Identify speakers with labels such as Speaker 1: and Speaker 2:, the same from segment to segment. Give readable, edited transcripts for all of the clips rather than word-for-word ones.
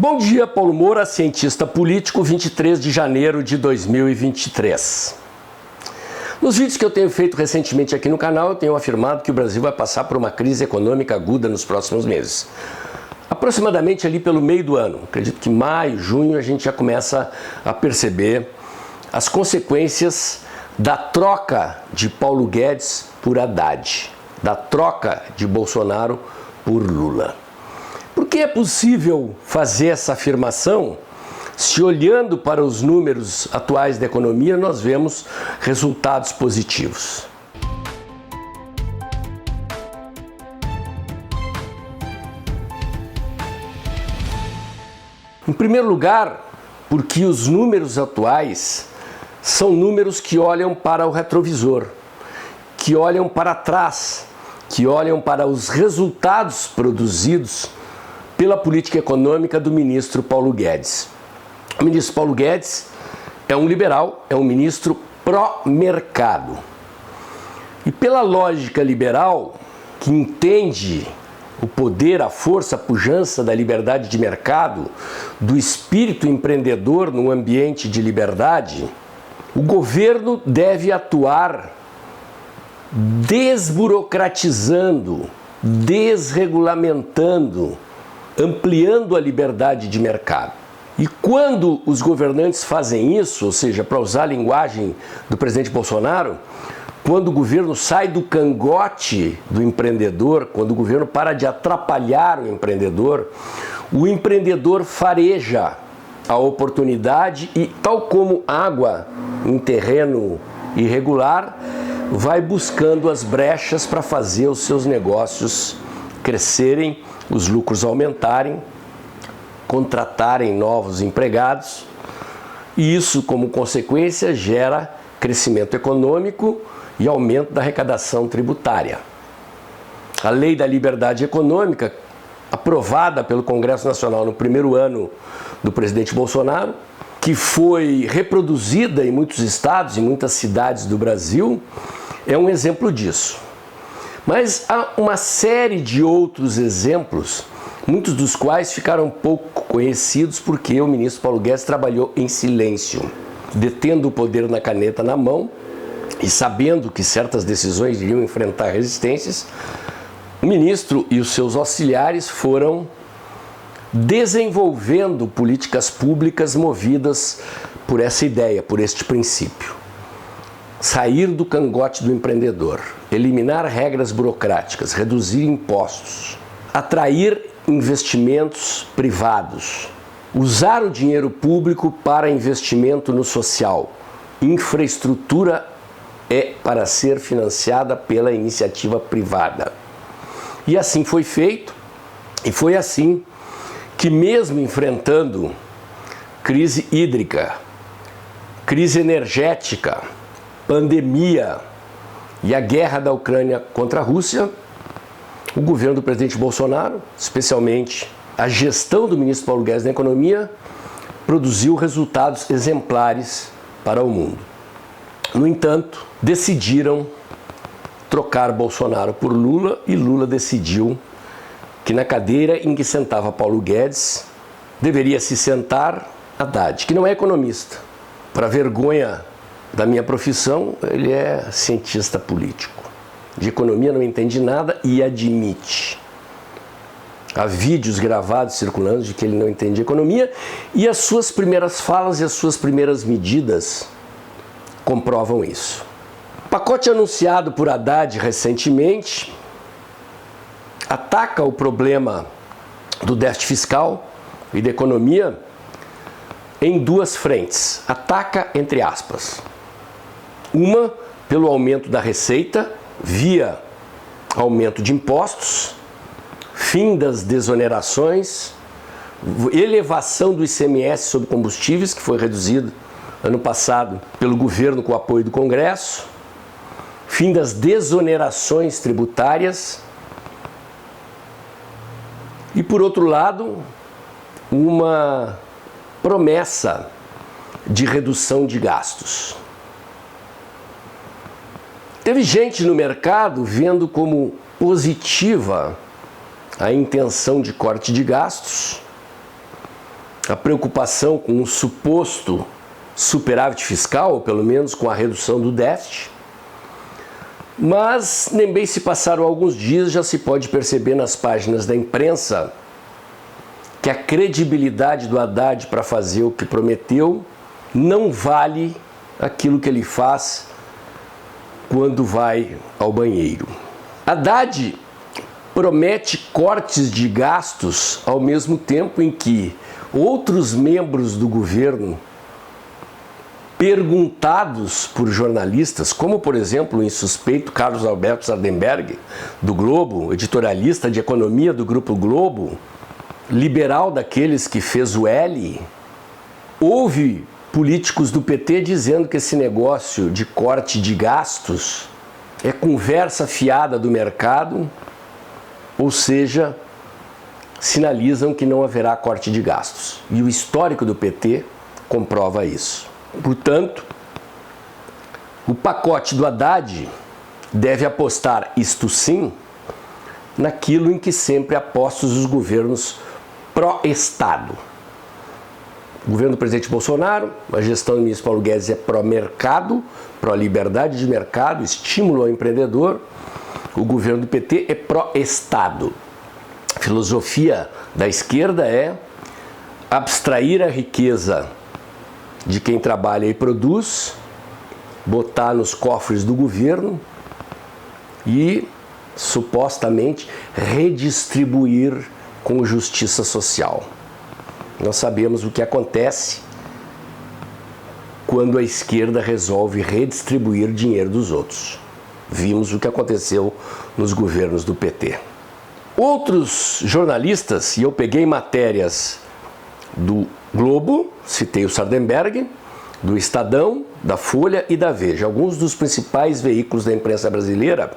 Speaker 1: Bom dia, Paulo Moura, cientista político, 23 de janeiro de 2023. Nos vídeos que eu tenho feito recentemente aqui no canal, eu tenho afirmado que o Brasil vai passar por uma crise econômica aguda nos próximos meses. Aproximadamente ali pelo meio do ano, acredito que maio, junho, a gente já começa a perceber as consequências da troca de Paulo Guedes por Haddad, da troca de Bolsonaro por Lula. Por que é possível fazer essa afirmação se, olhando para os números atuais da economia, nós vemos resultados positivos? Em primeiro lugar, porque os números atuais são números que olham para o retrovisor, que olham para trás, que olham para os resultados produzidos pela política econômica do ministro Paulo Guedes. O ministro Paulo Guedes é um liberal, é um ministro pró-mercado. E pela lógica liberal, que entende o poder, a força, a pujança da liberdade de mercado, do espírito empreendedor num ambiente de liberdade, o governo deve atuar desburocratizando, desregulamentando, ampliando a liberdade de mercado. E quando os governantes fazem isso, ou seja, para usar a linguagem do presidente Bolsonaro, quando o governo sai do cangote do empreendedor, quando o governo para de atrapalhar o empreendedor fareja a oportunidade e, tal como água em terreno irregular, vai buscando as brechas para fazer os seus negócios crescerem, os lucros aumentarem, contratarem novos empregados, e isso, como consequência, gera crescimento econômico e aumento da arrecadação tributária. A Lei da Liberdade Econômica, aprovada pelo Congresso Nacional no primeiro ano do presidente Bolsonaro, que foi reproduzida em muitos estados, em muitas cidades do Brasil, é um exemplo disso. Mas há uma série de outros exemplos, muitos dos quais ficaram pouco conhecidos porque o ministro Paulo Guedes trabalhou em silêncio, detendo o poder na caneta na mão e sabendo que certas decisões iriam enfrentar resistências. O ministro e os seus auxiliares foram desenvolvendo políticas públicas movidas por essa ideia, por este princípio. Sair do cangote do empreendedor, eliminar regras burocráticas, reduzir impostos, atrair investimentos privados, usar o dinheiro público para investimento no social. Infraestrutura é para ser financiada pela iniciativa privada. E assim foi feito, e foi assim que, mesmo enfrentando crise hídrica, crise energética, pandemia e a guerra da Ucrânia contra a Rússia, o governo do presidente Bolsonaro, especialmente a gestão do ministro Paulo Guedes na economia, produziu resultados exemplares para o mundo. No entanto, decidiram trocar Bolsonaro por Lula e Lula decidiu que na cadeira em que sentava Paulo Guedes deveria se sentar Haddad, que não é economista. Para vergonha da minha profissão, ele é cientista político. De economia não entende nada e admite. Há vídeos gravados circulando de que ele não entende economia e as suas primeiras falas e as suas primeiras medidas comprovam isso. O pacote anunciado por Haddad recentemente ataca o problema do déficit fiscal e da economia em duas frentes. Ataca, entre aspas. Uma, pelo aumento da receita, via aumento de impostos, fim das desonerações, elevação do ICMS sobre combustíveis, que foi reduzido ano passado pelo governo com o apoio do Congresso, fim das desonerações tributárias e, por outro lado, uma promessa de redução de gastos. Teve gente no mercado vendo como positiva a intenção de corte de gastos a preocupação com um suposto superávit fiscal, ou pelo menos com a redução do déficit. Mas nem bem se passaram alguns dias, já se pode perceber nas páginas da imprensa que a credibilidade do Haddad para fazer o que prometeu não vale aquilo que ele faz quando vai ao banheiro. Haddad promete cortes de gastos ao mesmo tempo em que outros membros do governo, perguntados por jornalistas, como por exemplo o insuspeito Carlos Alberto Sardenberg, do Globo, editorialista de economia do Grupo Globo, liberal daqueles que fez o L, houve políticos do PT dizendo que esse negócio de corte de gastos é conversa fiada do mercado, ou seja, sinalizam que não haverá corte de gastos. E o histórico do PT comprova isso. Portanto, o pacote do Haddad deve apostar, isto sim, naquilo em que sempre apostam os governos pró-Estado. O governo do presidente Bolsonaro, a gestão do ministro Paulo Guedes é pró-mercado, pró-liberdade de mercado, estímulo ao empreendedor. O governo do PT é pró-Estado. A filosofia da esquerda é abstrair a riqueza de quem trabalha e produz, botar nos cofres do governo e, supostamente, redistribuir com justiça social. Nós sabemos o que acontece quando a esquerda resolve redistribuir dinheiro dos outros. Vimos o que aconteceu nos governos do PT. Outros jornalistas, e eu peguei matérias do Globo, citei o Sardenberg, do Estadão, da Folha e da Veja, alguns dos principais veículos da imprensa brasileira,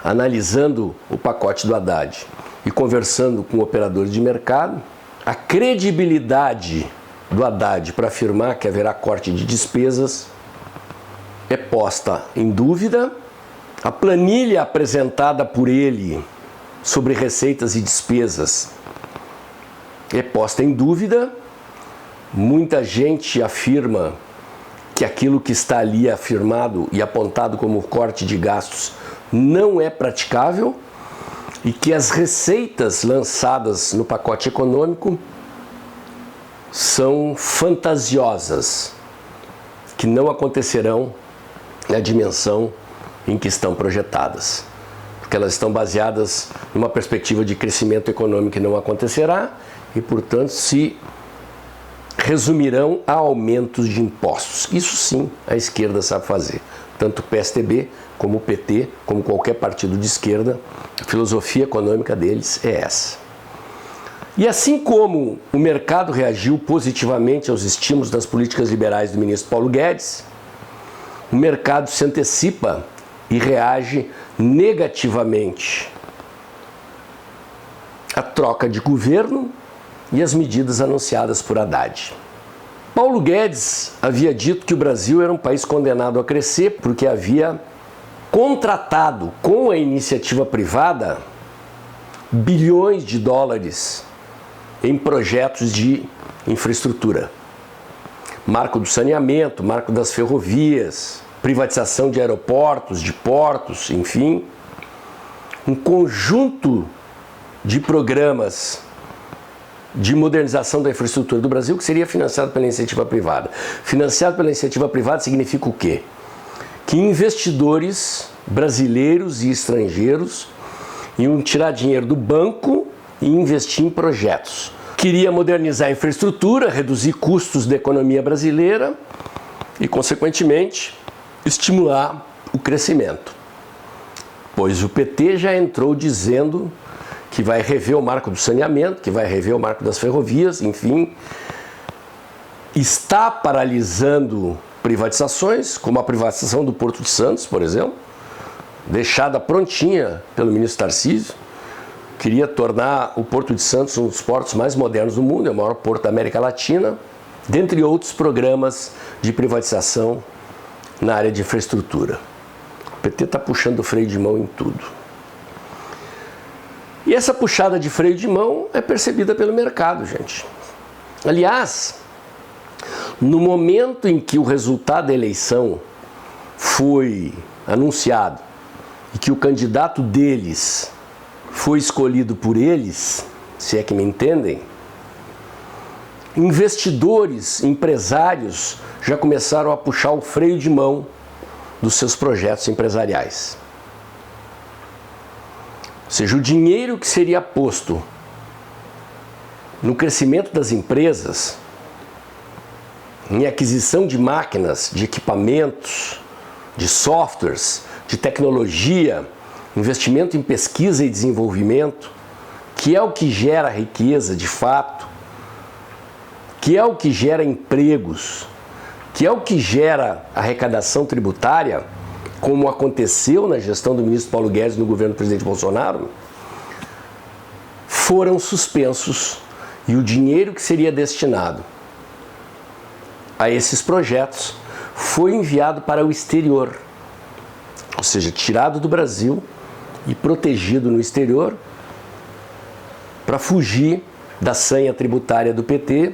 Speaker 1: analisando o pacote do Haddad e conversando com operadores de mercado, a credibilidade do Haddad para afirmar que haverá corte de despesas é posta em dúvida. A planilha apresentada por ele sobre receitas e despesas é posta em dúvida. Muita gente afirma que aquilo que está ali afirmado e apontado como corte de gastos não é praticável e que as receitas lançadas no pacote econômico são fantasiosas, que não acontecerão na dimensão em que estão projetadas, porque elas estão baseadas numa perspectiva de crescimento econômico que não acontecerá e, portanto, se resumirão a aumentos de impostos. Isso sim a esquerda sabe fazer. Tanto o PSDB como o PT, como qualquer partido de esquerda, a filosofia econômica deles é essa. E assim como o mercado reagiu positivamente aos estímulos das políticas liberais do ministro Paulo Guedes, o mercado se antecipa e reage negativamente à troca de governo e às medidas anunciadas por Haddad. Paulo Guedes havia dito que o Brasil era um país condenado a crescer porque havia contratado com a iniciativa privada bilhões de dólares em projetos de infraestrutura. Marco do saneamento, marco das ferrovias, privatização de aeroportos, de portos, enfim, um conjunto de programas de modernização da infraestrutura do Brasil que seria financiado pela iniciativa privada. Financiado pela iniciativa privada significa o quê? Que investidores brasileiros e estrangeiros iam tirar dinheiro do banco e investir em projetos. Queria modernizar a infraestrutura, reduzir custos da economia brasileira e, consequentemente, estimular o crescimento. Pois o PT já entrou dizendo que vai rever o marco do saneamento, que vai rever o marco das ferrovias, enfim, está paralisando privatizações, como a privatização do Porto de Santos, por exemplo, deixada prontinha pelo ministro Tarcísio. Queria tornar o Porto de Santos um dos portos mais modernos do mundo, é o maior porto da América Latina, dentre outros programas de privatização na área de infraestrutura. O PT está puxando o freio de mão em tudo. E essa puxada de freio de mão é percebida pelo mercado, gente. Aliás, no momento em que o resultado da eleição foi anunciado e que o candidato deles foi escolhido por eles, se é que me entendem, investidores, empresários já começaram a puxar o freio de mão dos seus projetos empresariais. Ou seja, o dinheiro que seria posto no crescimento das empresas, em aquisição de máquinas, de equipamentos, de softwares, de tecnologia, investimento em pesquisa e desenvolvimento, que é o que gera riqueza de fato, que é o que gera empregos, que é o que gera arrecadação tributária, como aconteceu na gestão do ministro Paulo Guedes no governo do presidente Bolsonaro, foram suspensos e o dinheiro que seria destinado a esses projetos foi enviado para o exterior, ou seja, tirado do Brasil e protegido no exterior para fugir da sanha tributária do PT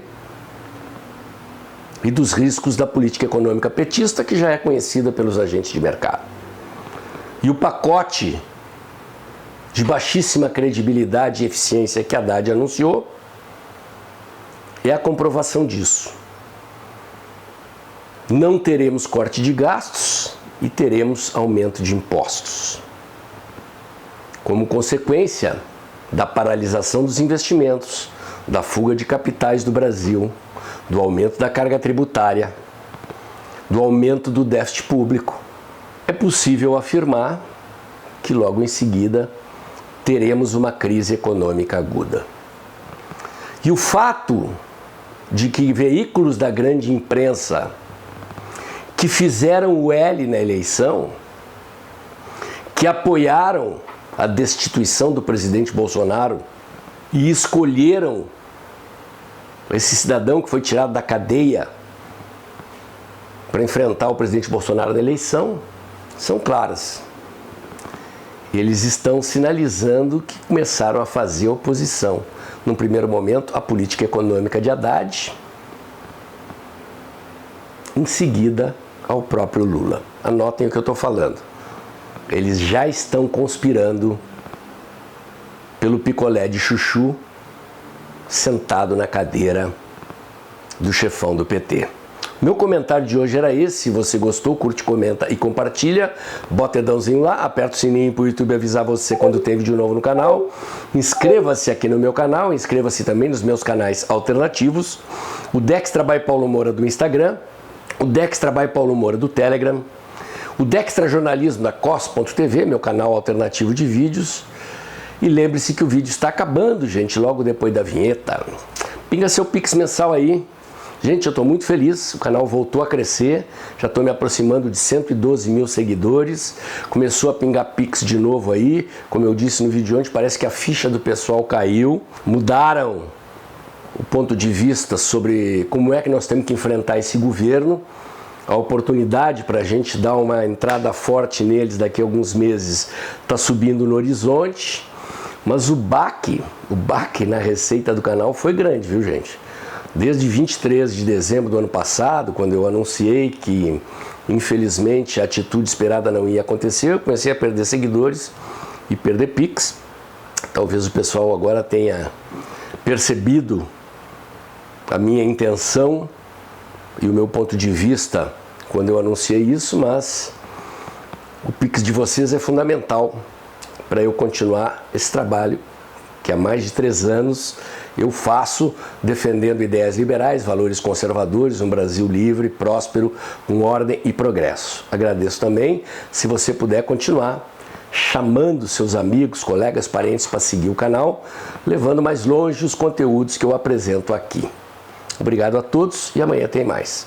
Speaker 1: e dos riscos da política econômica petista, que já é conhecida pelos agentes de mercado. E o pacote de baixíssima credibilidade e eficiência que a Haddad anunciou é a comprovação disso. Não teremos corte de gastos e teremos aumento de impostos. Como consequência da paralisação dos investimentos, da fuga de capitais do Brasil, do aumento da carga tributária, do aumento do déficit público, é possível afirmar que logo em seguida teremos uma crise econômica aguda. E o fato de que veículos da grande imprensa que fizeram o L na eleição, que apoiaram a destituição do presidente Bolsonaro e escolheram esse cidadão que foi tirado da cadeia para enfrentar o presidente Bolsonaro na eleição, são claras. Eles estão sinalizando que começaram a fazer oposição. Num primeiro momento, à política econômica de Haddad, em seguida, ao próprio Lula. Anotem o que eu estou falando. Eles já estão conspirando pelo picolé de chuchu sentado na cadeira do chefão do PT. Meu comentário de hoje era esse. Se você gostou, curte, comenta e compartilha. Bota dedãozinho lá, aperta o sininho para o YouTube avisar você quando tem vídeo novo no canal. Inscreva-se aqui no meu canal, inscreva-se também nos meus canais alternativos. O Dextra by Paulo Moura do Instagram, o Dextra by Paulo Moura do Telegram, o Dextra Jornalismo da COS.tv, meu canal alternativo de vídeos. E lembre-se que o vídeo está acabando, gente, logo depois da vinheta. Pinga seu Pix mensal aí. Gente, eu estou muito feliz, o canal voltou a crescer, já estou me aproximando de 112 mil seguidores, começou a pingar Pix de novo aí, como eu disse no vídeo de ontem, parece que a ficha do pessoal caiu, mudaram o ponto de vista sobre como é que nós temos que enfrentar esse governo, a oportunidade para a gente dar uma entrada forte neles daqui a alguns meses está subindo no horizonte, mas o baque na receita do canal foi grande, viu, gente? Desde 23 de dezembro do ano passado, quando eu anunciei que, infelizmente, a atitude esperada não ia acontecer, eu comecei a perder seguidores e perder Pix. Talvez o pessoal agora tenha percebido a minha intenção e o meu ponto de vista quando eu anunciei isso, mas o Pix de vocês é fundamental para eu continuar esse trabalho que há mais de 3 anos eu faço defendendo ideias liberais, valores conservadores, um Brasil livre, próspero, com ordem e progresso. Agradeço também se você puder continuar chamando seus amigos, colegas, parentes para seguir o canal, levando mais longe os conteúdos que eu apresento aqui. Obrigado a todos e amanhã tem mais.